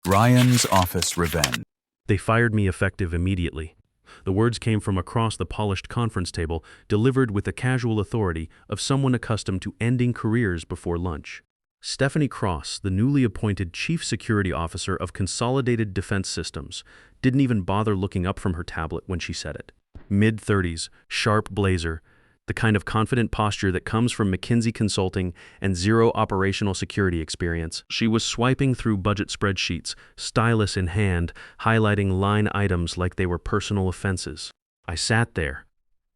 Ryan's office revenge. They fired me effective immediately. The words came from across the polished conference table, delivered with the casual authority of someone accustomed to ending careers before lunch. Stephanie Cross, the newly appointed Chief Security Officer of Consolidated Defense Systems, didn't even bother looking up from her tablet when she said it. Mid-30s, sharp blazer, the kind of confident posture that comes from McKinsey Consulting and zero operational security experience. She was swiping through budget spreadsheets, stylus in hand, highlighting line items like they were personal offenses. I sat there,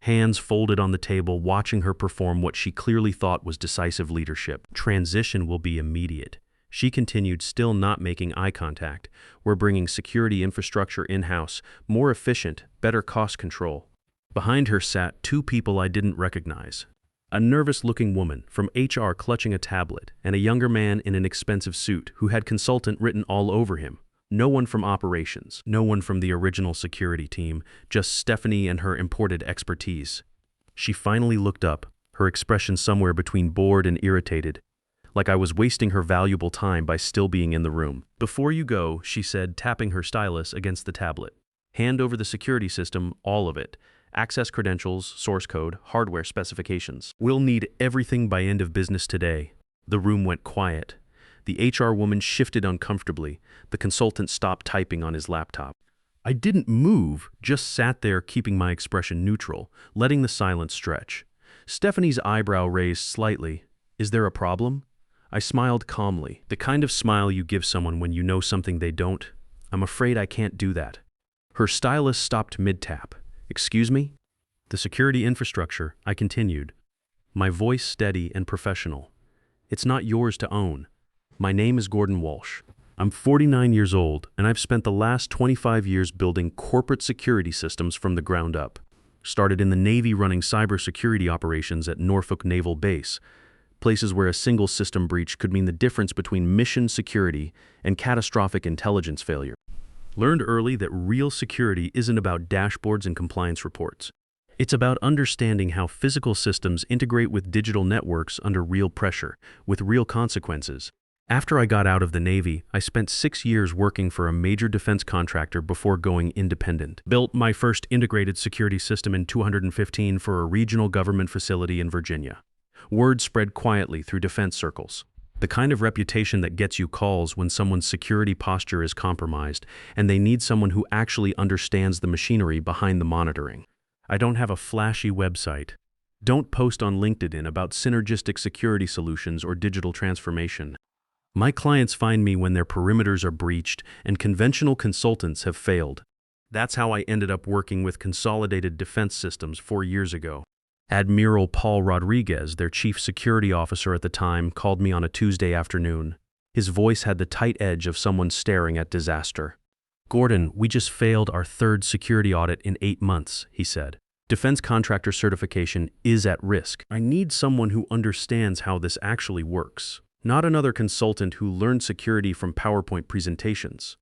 hands folded on the table, watching her perform what she clearly thought was decisive leadership. Transition will be immediate. She continued, still not making eye contact. We're bringing security infrastructure in-house, more efficient, better cost control. Behind her sat two people I didn't recognize. A nervous-looking woman from HR clutching a tablet, and a younger man in an expensive suit who had consultant written all over him. No one from operations, no one from the original security team, just Stephanie and her imported expertise. She finally looked up, her expression somewhere between bored and irritated, like I was wasting her valuable time by still being in the room. "Before you go," she said, tapping her stylus against the tablet. "Hand over the security system, all of it. Access credentials, source code, hardware specifications. We'll need everything by end of business today." The room went quiet. The HR woman shifted uncomfortably. The consultant stopped typing on his laptop. I didn't move, just sat there keeping my expression neutral, letting the silence stretch. Stephanie's eyebrow raised slightly. "Is there a problem?" I smiled calmly, the kind of smile you give someone when you know something they don't. "I'm afraid I can't do that." Her stylus stopped mid-tap. "Excuse me?" "The security infrastructure," I continued, my voice steady and professional. "It's not yours to own. My name is Gordon Walsh. I'm 49 years old, and I've spent the last 25 years building corporate security systems from the ground up. Started in the Navy running cybersecurity operations at Norfolk Naval Base, places where a single system breach could mean the difference between mission security and catastrophic intelligence failure. Learned early that real security isn't about dashboards and compliance reports. It's about understanding how physical systems integrate with digital networks under real pressure, with real consequences. After I got out of the Navy, I spent 6 years working for a major defense contractor before going independent. Built my first integrated security system in 2015 for a regional government facility in Virginia. Word spread quietly through defense circles. The kind of reputation that gets you calls when someone's security posture is compromised and they need someone who actually understands the machinery behind the monitoring. I don't have a flashy website. Don't post on LinkedIn about synergistic security solutions or digital transformation. My clients find me when their perimeters are breached and conventional consultants have failed. That's how I ended up working with Consolidated Defense Systems 4 years ago. Admiral Paul Rodriguez, their chief security officer at the time, called me on a Tuesday afternoon. His voice had the tight edge of someone staring at disaster. "Gordon, we just failed our 3rd security audit in 8 months," he said. "Defense contractor certification is at risk. I need someone who understands how this actually works, not another consultant who learned security from PowerPoint presentations."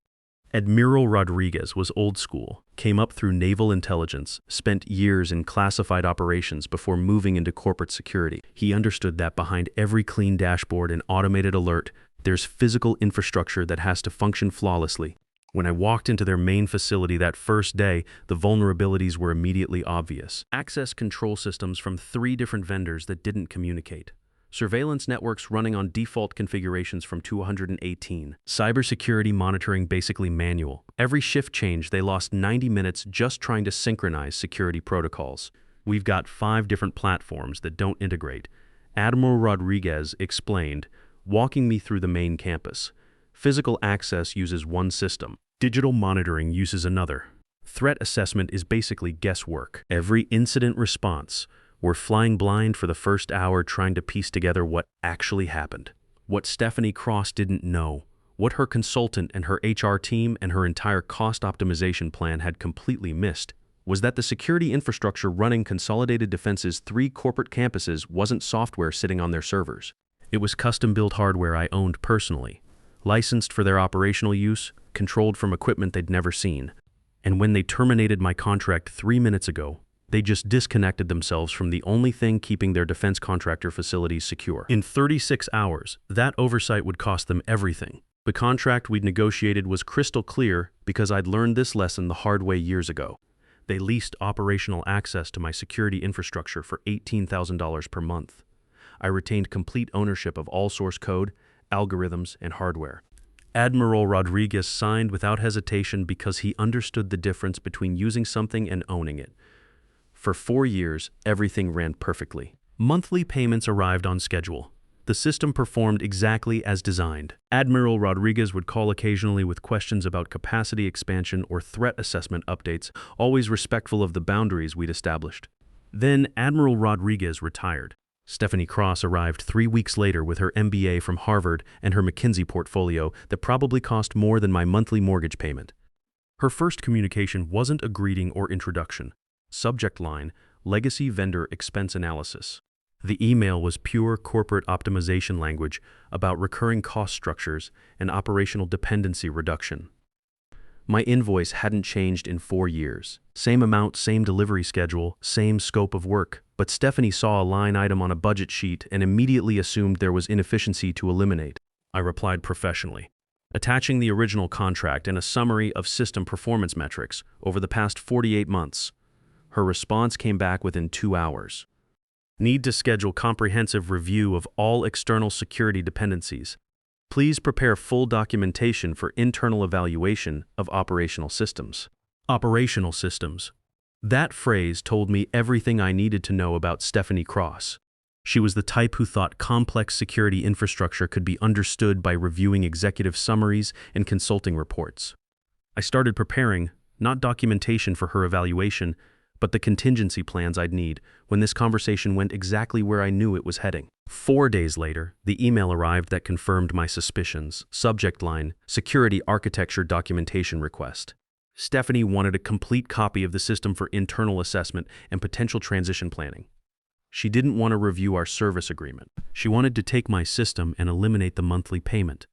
Admiral Rodriguez was old school, came up through naval intelligence, spent years in classified operations before moving into corporate security. He understood that behind every clean dashboard and automated alert, there's physical infrastructure that has to function flawlessly. When I walked into their main facility that first day, the vulnerabilities were immediately obvious. Access control systems from 3 different vendors that didn't communicate. Surveillance networks running on default configurations from 218. Cybersecurity monitoring basically manual. Every shift change, they lost 90 minutes just trying to synchronize security protocols. "We've got 5 different platforms that don't integrate," Admiral Rodriguez explained, walking me through the main campus. "Physical access uses one system. Digital monitoring uses another. Threat assessment is basically guesswork. Every incident response, we're flying blind for the first hour trying to piece together what actually happened." What Stephanie Cross didn't know, what her consultant and her HR team and her entire cost optimization plan had completely missed, was that the security infrastructure running Consolidated Defense's 3 corporate campuses wasn't software sitting on their servers. It was custom-built hardware I owned personally, licensed for their operational use, controlled from equipment they'd never seen. And when they terminated my contract 3 minutes ago, they just disconnected themselves from the only thing keeping their defense contractor facilities secure. In 36 hours, that oversight would cost them everything. The contract we'd negotiated was crystal clear because I'd learned this lesson the hard way years ago. They leased operational access to my security infrastructure for $18,000 per month. I retained complete ownership of all source code, algorithms, and hardware. Admiral Rodriguez signed without hesitation because he understood the difference between using something and owning it. For 4 years, everything ran perfectly. Monthly payments arrived on schedule. The system performed exactly as designed. Admiral Rodriguez would call occasionally with questions about capacity expansion or threat assessment updates, always respectful of the boundaries we'd established. Then Admiral Rodriguez retired. Stephanie Cross arrived 3 weeks later with her MBA from Harvard and her McKinsey portfolio that probably cost more than my monthly mortgage payment. Her first communication wasn't a greeting or introduction. Subject line, Legacy Vendor Expense Analysis. The email was pure corporate optimization language about recurring cost structures and operational dependency reduction. My invoice hadn't changed in 4 years. Same amount, same delivery schedule, same scope of work. But Stephanie saw a line item on a budget sheet and immediately assumed there was inefficiency to eliminate. I replied professionally, attaching the original contract and a summary of system performance metrics over the past 48 months. Her response came back within 2 hours. Need to schedule comprehensive review of all external security dependencies. Please prepare full documentation for internal evaluation of operational systems. Operational systems. That phrase told me everything I needed to know about Stephanie Cross. She was the type who thought complex security infrastructure could be understood by reviewing executive summaries and consulting reports. I started preparing, not documentation for her evaluation, but the contingency plans I'd need when this conversation went exactly where I knew it was heading. 4 days later, the email arrived that confirmed my suspicions. Subject line, Security Architecture Documentation Request. Stephanie wanted a complete copy of the system for internal assessment and potential transition planning. She didn't want to review our service agreement. She wanted to take my system and eliminate the monthly payment.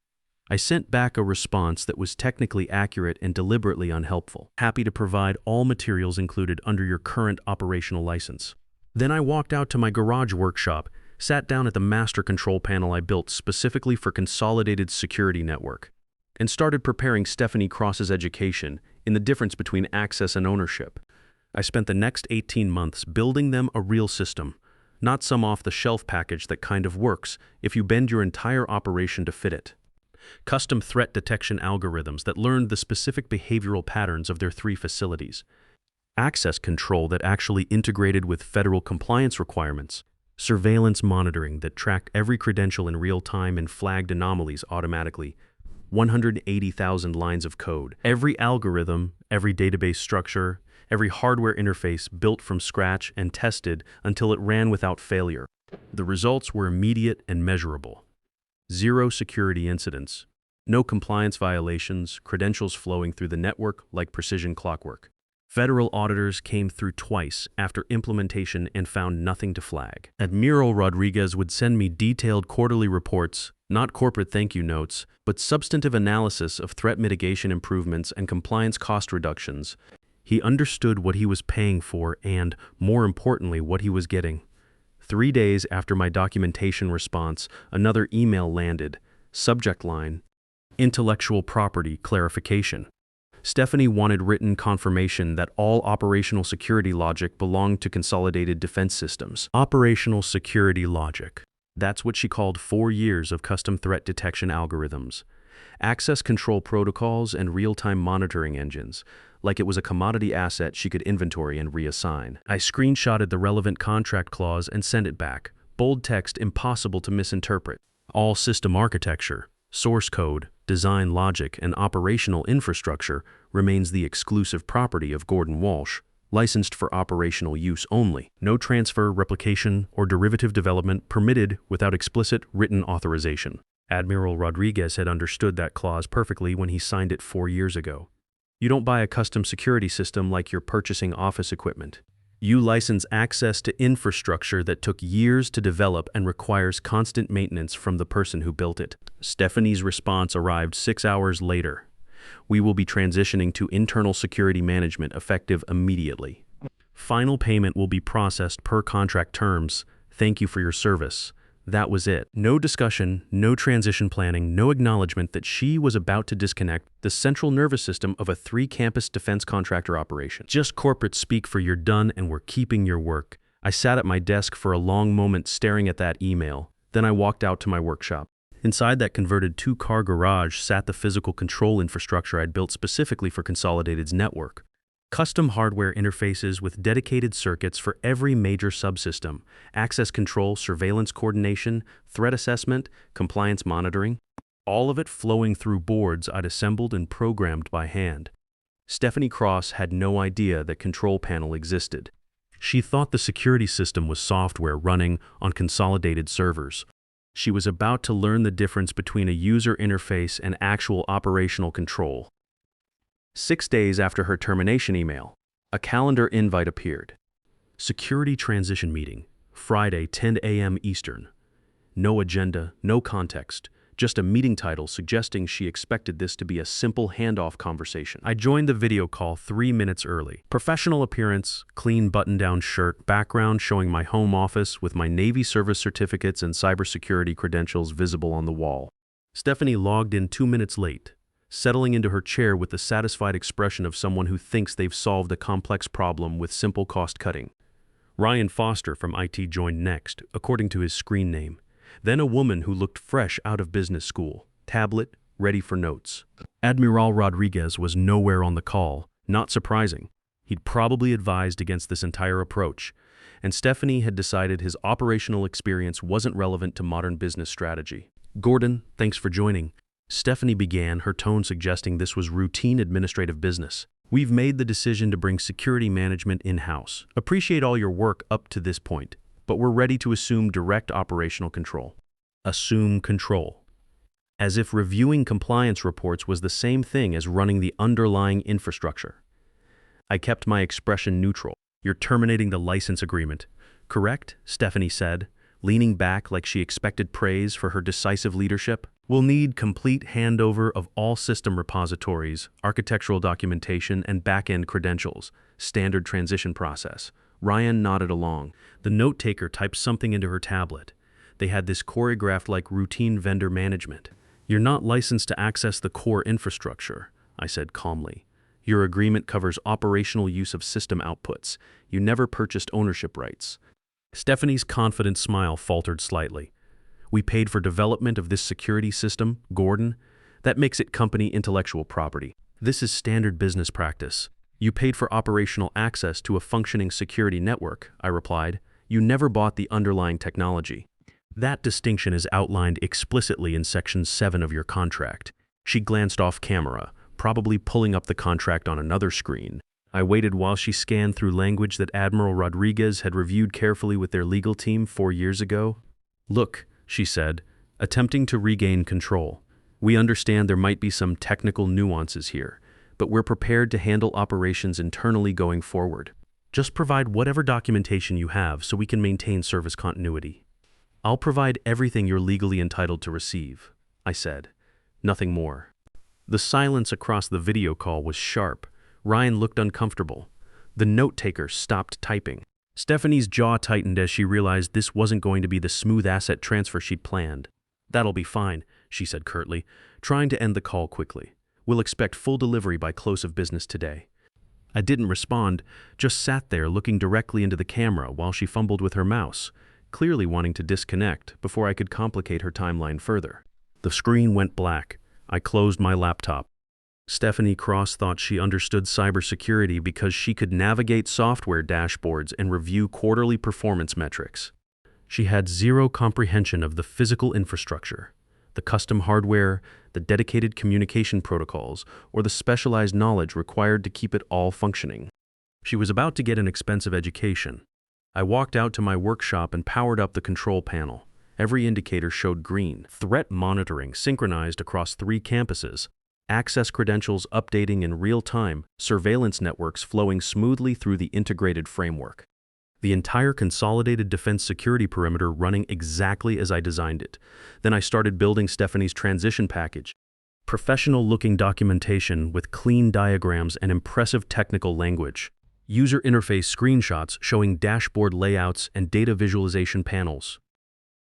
I sent back a response that was technically accurate and deliberately unhelpful. Happy to provide all materials included under your current operational license. Then I walked out to my garage workshop, sat down at the master control panel I built specifically for Consolidated Security Network, and started preparing Stephanie Cross's education in the difference between access and ownership. I spent the next 18 months building them a real system, not some off-the-shelf package that kind of works if you bend your entire operation to fit it. Custom threat detection algorithms that learned the specific behavioral patterns of their 3 facilities. Access control that actually integrated with federal compliance requirements. Surveillance monitoring that tracked every credential in real time and flagged anomalies automatically. 180,000 lines of code. Every algorithm, every database structure, every hardware interface built from scratch and tested until it ran without failure. The results were immediate and measurable. 0 security incidents, no compliance violations, credentials flowing through the network like precision clockwork. Federal auditors came through twice after implementation and found nothing to flag. Admiral Rodriguez would send me detailed quarterly reports, not corporate thank you notes, but substantive analysis of threat mitigation improvements and compliance cost reductions. He understood what he was paying for and, more importantly, what he was getting. 3 days after my documentation response, another email landed. Subject line, Intellectual Property Clarification. Stephanie wanted written confirmation that all operational security logic belonged to Consolidated Defense Systems. Operational security logic. That's what she called 4 years of custom threat detection algorithms, access control protocols, and real-time monitoring engines, like it was a commodity asset she could inventory and reassign. I screenshotted the relevant contract clause and sent it back. Bold text impossible to misinterpret. All system architecture, source code, design logic, and operational infrastructure remains the exclusive property of Gordon Walsh, licensed for operational use only. No transfer, replication, or derivative development permitted without explicit written authorization. Admiral Rodriguez had understood that clause perfectly when he signed it 4 years ago. You don't buy a custom security system like you're purchasing office equipment. You license access to infrastructure that took years to develop and requires constant maintenance from the person who built it. Stephanie's response arrived 6 hours later. We will be transitioning to internal security management effective immediately. Final payment will be processed per contract terms. Thank you for your service. That was it. No discussion, no transition planning, no acknowledgement that she was about to disconnect the central nervous system of a 3-campus defense contractor operation. Just corporate speak for you're done and we're keeping your work. I sat at my desk for a long moment staring at that email. Then I walked out to my workshop. Inside that converted 2-car garage sat the physical control infrastructure I'd built specifically for Consolidated's network. Custom hardware interfaces with dedicated circuits for every major subsystem, access control, surveillance coordination, threat assessment, compliance monitoring, all of it flowing through boards I'd assembled and programmed by hand. Stephanie Cross had no idea that Control Panel existed. She thought the security system was software running on Consolidated servers. She was about to learn the difference between a user interface and actual operational control. 6 days after her termination email, a calendar invite appeared. Security Transition Meeting, Friday, 10 a.m. Eastern. No agenda, no context, just a meeting title suggesting she expected this to be a simple handoff conversation. I joined the video call 3 minutes early. Professional appearance, clean button-down shirt, background showing my home office with my Navy service certificates and cybersecurity credentials visible on the wall. Stephanie logged in 2 minutes late, settling into her chair with the satisfied expression of someone who thinks they've solved a complex problem with simple cost-cutting. Ryan Foster from IT joined next, according to his screen name. Then a woman who looked fresh out of business school, tablet, ready for notes. Admiral Rodriguez was nowhere on the call, not surprising. He'd probably advised against this entire approach, and Stephanie had decided his operational experience wasn't relevant to modern business strategy. "Gordon, thanks for joining." Stephanie began, her tone suggesting this was routine administrative business. "We've made the decision to bring security management in-house. Appreciate all your work up to this point, but we're ready to assume direct operational control." Assume control. As if reviewing compliance reports was the same thing as running the underlying infrastructure. I kept my expression neutral. "You're terminating the license agreement, correct?" Stephanie said, leaning back like she expected praise for her decisive leadership. "We'll need complete handover of all system repositories, architectural documentation, and back-end credentials. Standard transition process." Ryan nodded along. The note-taker typed something into her tablet. They had this choreographed like routine vendor management. "You're not licensed to access the core infrastructure," I said calmly. "Your agreement covers operational use of system outputs. You never purchased ownership rights." Stephanie's confident smile faltered slightly. "We paid for development of this security system, Gordon. That makes it company intellectual property. This is standard business practice." "You paid for operational access to a functioning security network," I replied. "You never bought the underlying technology. That distinction is outlined explicitly in Section 7 of your contract." She glanced off camera, probably pulling up the contract on another screen. I waited while she scanned through language that Admiral Rodriguez had reviewed carefully with their legal team 4 years ago. "Look," she said, attempting to regain control. "We understand there might be some technical nuances here, but we're prepared to handle operations internally going forward. Just provide whatever documentation you have so we can maintain service continuity." "I'll provide everything you're legally entitled to receive," I said. Nothing more. The silence across the video call was sharp. Ryan looked uncomfortable. The note-taker stopped typing. Stephanie's jaw tightened as she realized this wasn't going to be the smooth asset transfer she'd planned. "That'll be fine," she said curtly, trying to end the call quickly. "We'll expect full delivery by close of business today." I didn't respond, just sat there looking directly into the camera while she fumbled with her mouse, clearly wanting to disconnect before I could complicate her timeline further. The screen went black. I closed my laptop. Stephanie Cross thought she understood cybersecurity because she could navigate software dashboards and review quarterly performance metrics. She had zero comprehension of the physical infrastructure, the custom hardware, the dedicated communication protocols, or the specialized knowledge required to keep it all functioning. She was about to get an expensive education. I walked out to my workshop and powered up the control panel. Every indicator showed green. Threat monitoring synchronized across 3 campuses. Access credentials updating in real time, surveillance networks flowing smoothly through the integrated framework. The entire consolidated defense security perimeter running exactly as I designed it. Then I started building Stephanie's transition package. Professional-looking documentation with clean diagrams and impressive technical language. User interface screenshots showing dashboard layouts and data visualization panels.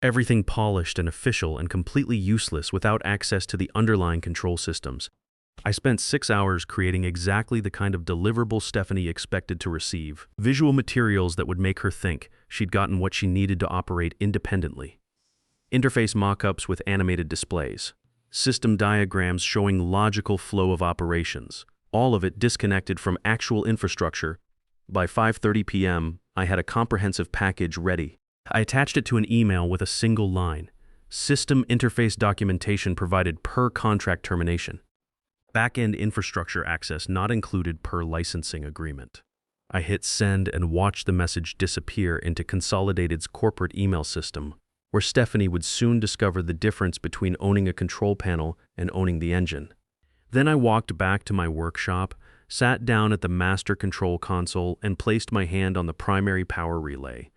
Everything polished and official and completely useless without access to the underlying control systems. I spent 6 hours creating exactly the kind of deliverable Stephanie expected to receive. Visual materials that would make her think she'd gotten what she needed to operate independently. Interface mock-ups with animated displays. System diagrams showing logical flow of operations. All of it disconnected from actual infrastructure. By 5:30 p.m., I had a comprehensive package ready. I attached it to an email with a single line. System interface documentation provided per contract termination. Back-end infrastructure access not included per licensing agreement. I hit send and watched the message disappear into Consolidated's corporate email system, where Stephanie would soon discover the difference between owning a control panel and owning the engine. Then I walked back to my workshop, sat down at the master control console, and placed my hand on the primary power relay.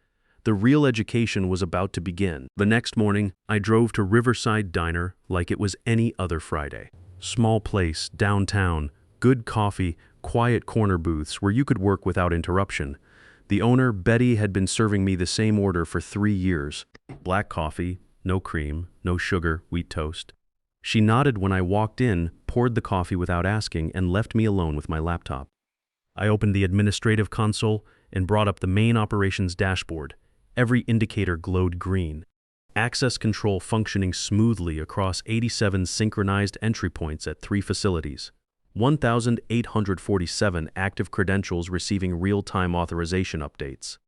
The real education was about to begin. The next morning, I drove to Riverside Diner like it was any other Friday. Small place, downtown, good coffee, quiet corner booths where you could work without interruption. The owner, Betty, had been serving me the same order for 3 years. Black coffee, no cream, no sugar, wheat toast. She nodded when I walked in, poured the coffee without asking, and left me alone with my laptop. I opened the administrative console and brought up the main operations dashboard. Every indicator glowed green. Access control functioning smoothly across 87 synchronized entry points at 3 facilities. 1,847 active credentials receiving real-time authorization updates.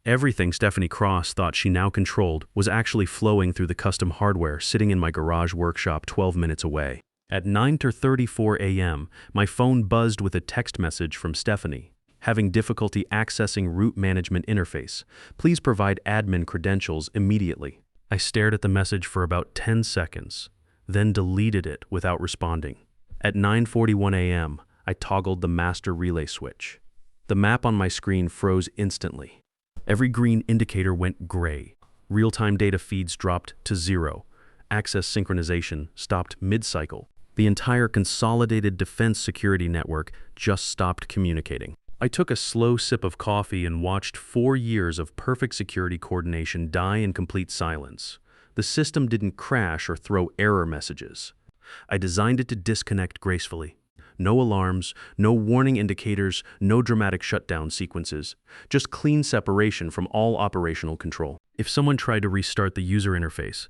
Everything Stephanie Cross thought she now controlled was actually flowing through the custom hardware sitting in my garage workshop 12 minutes away. At 9:34 a.m., my phone buzzed with a text message from Stephanie. Having difficulty accessing root management interface. Please provide admin credentials immediately. I stared at the message for about 10 seconds, then deleted it without responding. At 9:41 a.m., I toggled the master relay switch. The map on my screen froze instantly. Every green indicator went gray. Real-time data feeds dropped to 0. Access synchronization stopped mid-cycle. The entire consolidated defense security network just stopped communicating. I took a slow sip of coffee and watched 4 years of perfect security coordination die in complete silence. The system didn't crash or throw error messages. I designed it to disconnect gracefully. No alarms, no warning indicators, no dramatic shutdown sequences. Just clean separation from all operational control. If someone tried to restart the user interface,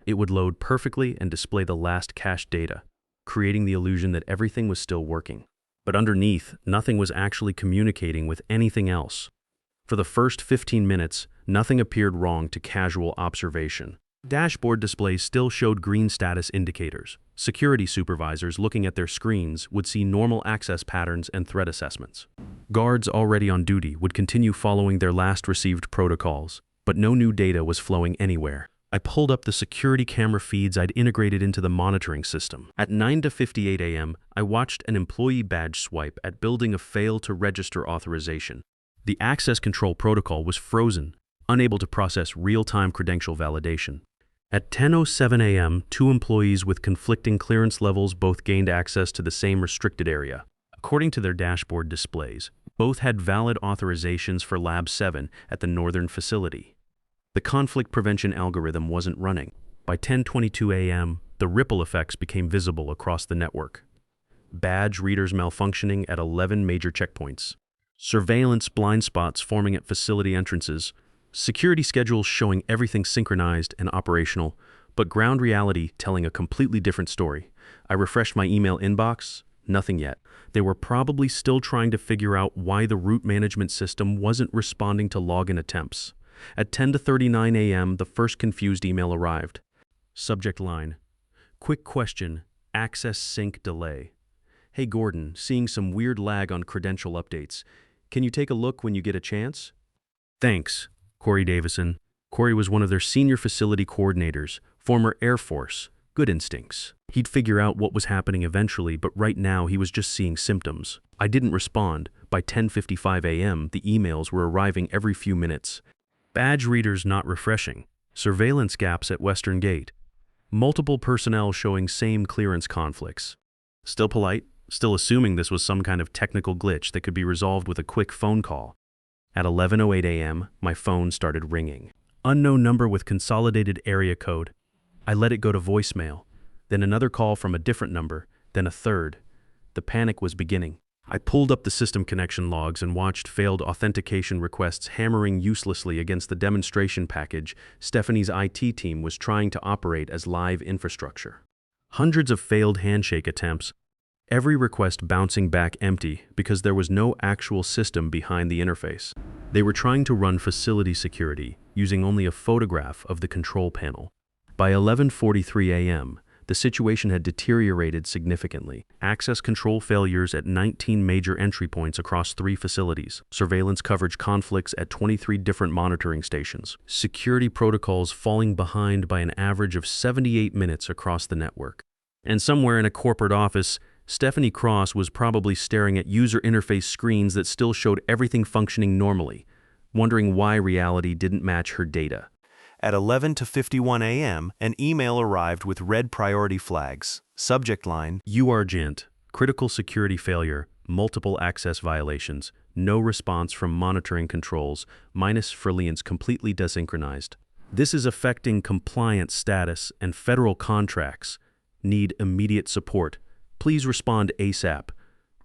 it would load perfectly and display the last cached data, creating the illusion that everything was still working. But underneath, nothing was actually communicating with anything else. For the first 15 minutes, nothing appeared wrong to casual observation. Dashboard displays still showed green status indicators. Security supervisors looking at their screens would see normal access patterns and threat assessments. Guards already on duty would continue following their last received protocols, but no new data was flowing anywhere. I pulled up the security camera feeds I'd integrated into the monitoring system. At 9:58 a.m., I watched an employee badge swipe at building a fail-to-register authorization. The access control protocol was frozen, unable to process real-time credential validation. At 10:07 a.m., 2 employees with conflicting clearance levels both gained access to the same restricted area. According to their dashboard displays, both had valid authorizations for Lab 7 at the northern facility. The conflict prevention algorithm wasn't running. By 10:22 a.m., the ripple effects became visible across the network. Badge readers malfunctioning at 11 major checkpoints. Surveillance blind spots forming at facility entrances. Security schedules showing everything synchronized and operational, but ground reality telling a completely different story. I refreshed my email inbox. Nothing yet. They were probably still trying to figure out why the root management system wasn't responding to login attempts. At 10:39 a.m., the first confused email arrived. Subject line: Quick question, access sync delay. Hey Gordon, seeing some weird lag on credential updates. Can you take a look when you get a chance? Thanks, Corey Davison. Corey was one of their senior facility coordinators, former Air Force. Good instincts. He'd figure out what was happening eventually, but right now he was just seeing symptoms. I didn't respond. By 10:55 a.m., the emails were arriving every few minutes. Badge readers not refreshing. Surveillance gaps at Western Gate. Multiple personnel showing same clearance conflicts. Still polite, still assuming this was some kind of technical glitch that could be resolved with a quick phone call. At 11:08 a.m., my phone started ringing. Unknown number with consolidated area code. I let it go to voicemail. Then another call from a different number, then a third. The panic was beginning. I pulled up the system connection logs and watched failed authentication requests hammering uselessly against the demonstration package Stephanie's IT team was trying to operate as live infrastructure. Hundreds of failed handshake attempts, every request bouncing back empty because there was no actual system behind the interface. They were trying to run facility security using only a photograph of the control panel. By 11:43 a.m., the situation had deteriorated significantly. Access control failures at 19 major entry points across 3 facilities. Surveillance coverage conflicts at 23 different monitoring stations. Security protocols falling behind by an average of 78 minutes across the network. And somewhere in a corporate office, Stephanie Cross was probably staring at user interface screens that still showed everything functioning normally, wondering why reality didn't match her data. At 11:51 a.m., an email arrived with red priority flags. Subject line, URgent, critical security failure, multiple access violations, no response from monitoring controls, minus Frilians completely desynchronized. This is affecting compliance status and federal contracts. Need immediate support. Please respond ASAP.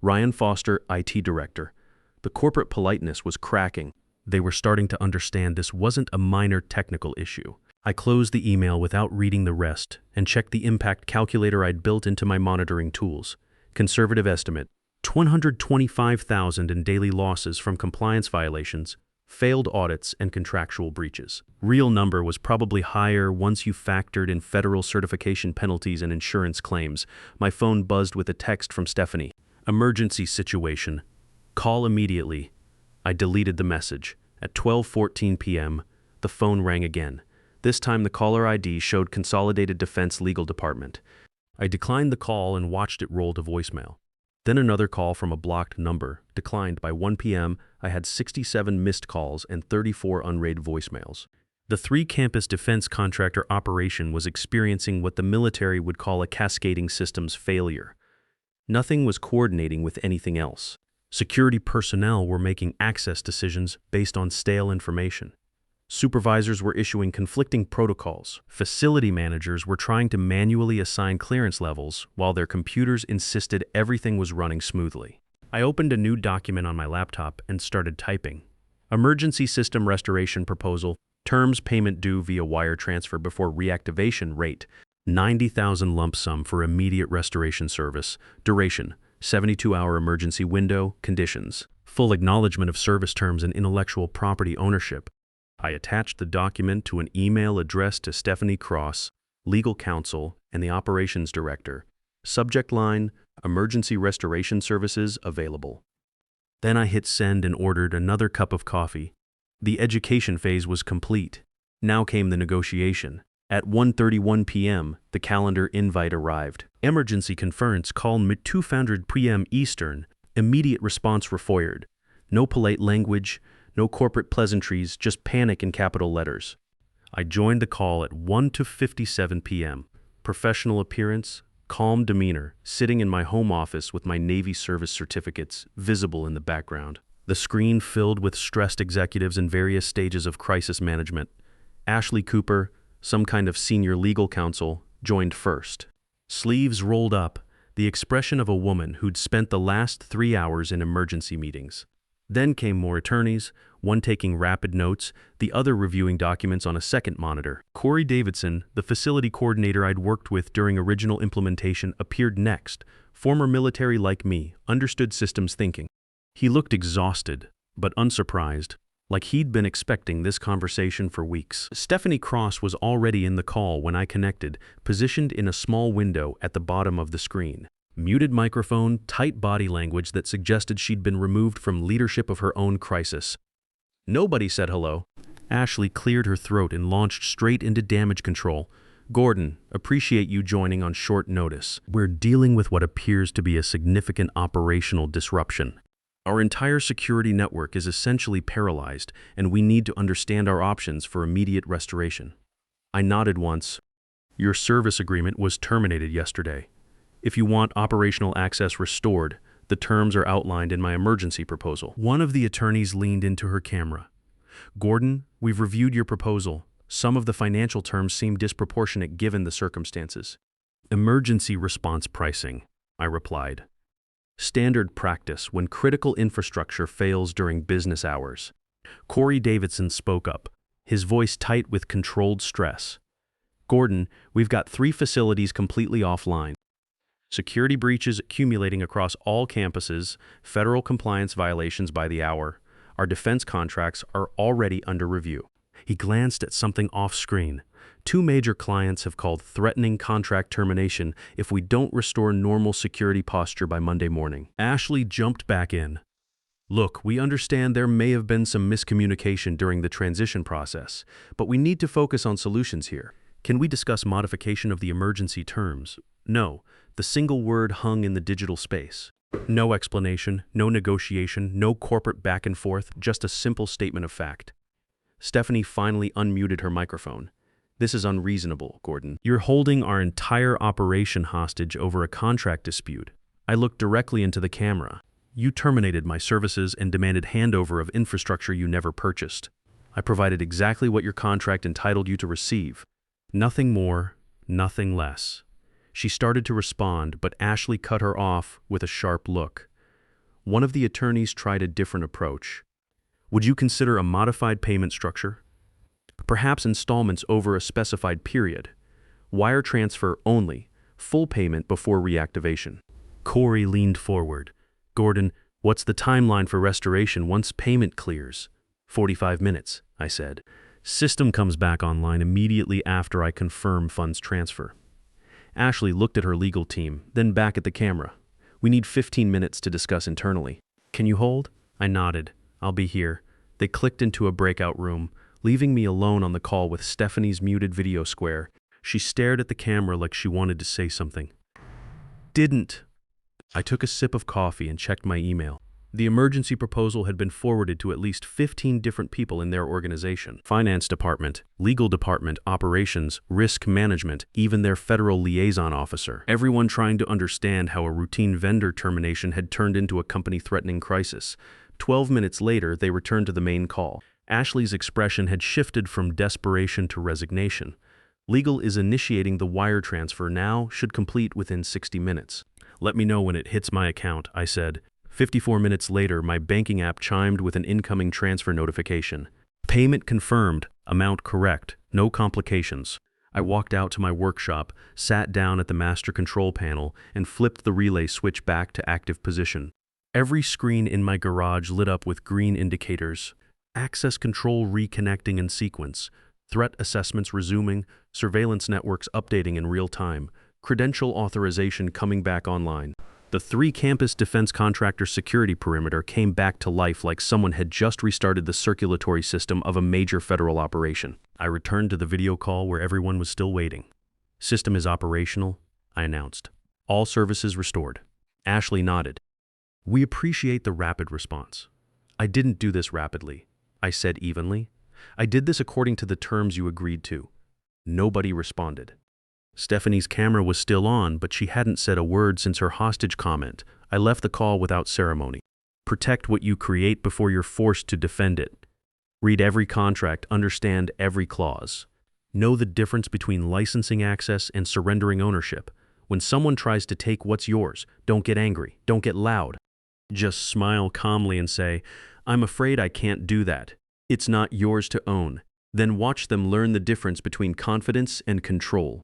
Ryan Foster, IT Director. The corporate politeness was cracking. They were starting to understand this wasn't a minor technical issue. I closed the email without reading the rest and checked the impact calculator I'd built into my monitoring tools. Conservative estimate, 125,000 in daily losses from compliance violations, failed audits, and contractual breaches. Real number was probably higher once you factored in federal certification penalties and insurance claims. My phone buzzed with a text from Stephanie. Emergency situation. Call immediately. I deleted the message. At 12:14 p.m., the phone rang again. This time the caller ID showed Consolidated Defense Legal Department. I declined the call and watched it roll to voicemail. Then another call from a blocked number, declined. By 1 p.m., I had 67 missed calls and 34 unread voicemails. The 3-campus defense contractor operation was experiencing what the military would call a cascading systems failure. Nothing was coordinating with anything else. Security personnel were making access decisions based on stale information. Supervisors were issuing conflicting protocols. Facility managers were trying to manually assign clearance levels while their computers insisted everything was running smoothly. I opened a new document on my laptop and started typing. Emergency System Restoration Proposal, terms payment due via wire transfer before reactivation rate, 90,000 lump sum for immediate restoration service, duration, 72-hour emergency window, conditions, full acknowledgement of service terms and intellectual property ownership. I attached the document to an email addressed to Stephanie Cross, legal counsel, and the operations director. Subject line, emergency restoration services available. Then I hit send and ordered another cup of coffee. The education phase was complete. Now came the negotiation. At 1:31 p.m., the calendar invite arrived. Emergency conference call 2:00 p.m. Eastern. Immediate response required. No polite language, no corporate pleasantries, just panic in capital letters. I joined the call at 1:57 p.m. Professional appearance, calm demeanor, sitting in my home office with my Navy service certificates visible in the background. The screen filled with stressed executives in various stages of crisis management. Ashley Cooper, some kind of senior legal counsel, joined first. Sleeves rolled up, the expression of a woman who'd spent the last 3 hours in emergency meetings. Then came more attorneys, one taking rapid notes, the other reviewing documents on a second monitor. Corey Davidson, the facility coordinator I'd worked with during original implementation, appeared next. Former military like me, understood systems thinking. He looked exhausted, but unsurprised, like he'd been expecting this conversation for weeks. Stephanie Cross was already in the call when I connected, positioned in a small window at the bottom of the screen. Muted microphone, tight body language that suggested she'd been removed from leadership of her own crisis. Nobody said hello. Ashley cleared her throat and launched straight into damage control. Gordon, appreciate you joining on short notice. We're dealing with what appears to be a significant operational disruption. Our entire security network is essentially paralyzed, and we need to understand our options for immediate restoration. I nodded once. Your service agreement was terminated yesterday. If you want operational access restored, the terms are outlined in my emergency proposal. One of the attorneys leaned into her camera. Gordon, we've reviewed your proposal. Some of the financial terms seem disproportionate given the circumstances. Emergency response pricing, I replied. Standard practice when critical infrastructure fails during business hours. Corey Davidson spoke up, his voice tight with controlled stress. Gordon, we've got 3 facilities completely offline. Security breaches accumulating across all campuses, federal compliance violations by the hour. Our defense contracts are already under review. He glanced at something off-screen. 2 major clients have called threatening contract termination if we don't restore normal security posture by Monday morning. Ashley jumped back in. Look, we understand there may have been some miscommunication during the transition process, but we need to focus on solutions here. Can we discuss modification of the emergency terms? No, the single word hung in the digital space. No explanation, no negotiation, no corporate back and forth, just a simple statement of fact. Stephanie finally unmuted her microphone. This is unreasonable, Gordon. You're holding our entire operation hostage over a contract dispute. I looked directly into the camera. You terminated my services and demanded handover of infrastructure you never purchased. I provided exactly what your contract entitled you to receive. Nothing more, nothing less. She started to respond, but Ashley cut her off with a sharp look. One of the attorneys tried a different approach. Would you consider a modified payment structure? Perhaps installments over a specified period. Wire transfer only, full payment before reactivation. Corey leaned forward. Gordon, what's the timeline for restoration once payment clears? 45 minutes, I said. System comes back online immediately after I confirm funds transfer. Ashley looked at her legal team, then back at the camera. We need 15 minutes to discuss internally. Can you hold? I nodded. I'll be here. They clicked into a breakout room, leaving me alone on the call with Stephanie's muted video square. She stared at the camera like she wanted to say something. Didn't. I took a sip of coffee and checked my email. The emergency proposal had been forwarded to at least 15 different people in their organization. Finance department, legal department, operations, risk management, even their federal liaison officer. Everyone trying to understand how a routine vendor termination had turned into a company-threatening crisis. 12 minutes later, they returned to the main call. Ashley's expression had shifted from desperation to resignation. Legal is initiating the wire transfer now, should complete within 60 minutes. Let me know when it hits my account, I said. 54 minutes later, my banking app chimed with an incoming transfer notification. Payment confirmed, amount correct, no complications. I walked out to my workshop, sat down at the master control panel, and flipped the relay switch back to active position. Every screen in my garage lit up with green indicators. Access control reconnecting in sequence, threat assessments resuming, surveillance networks updating in real time, credential authorization coming back online. The 3-campus defense contractor security perimeter came back to life like someone had just restarted the circulatory system of a major federal operation. I returned to the video call where everyone was still waiting. System is operational, I announced. All services restored. Ashley nodded. We appreciate the rapid response. I didn't do this rapidly. I said evenly. I did this according to the terms you agreed to. Nobody responded. Stephanie's camera was still on, but she hadn't said a word since her hostage comment. I left the call without ceremony. Protect what you create before you're forced to defend it. Read every contract, understand every clause. Know the difference between licensing access and surrendering ownership. When someone tries to take what's yours, don't get angry, don't get loud. Just smile calmly and say, I'm afraid I can't do that. It's not yours to own. Then watch them learn the difference between confidence and control.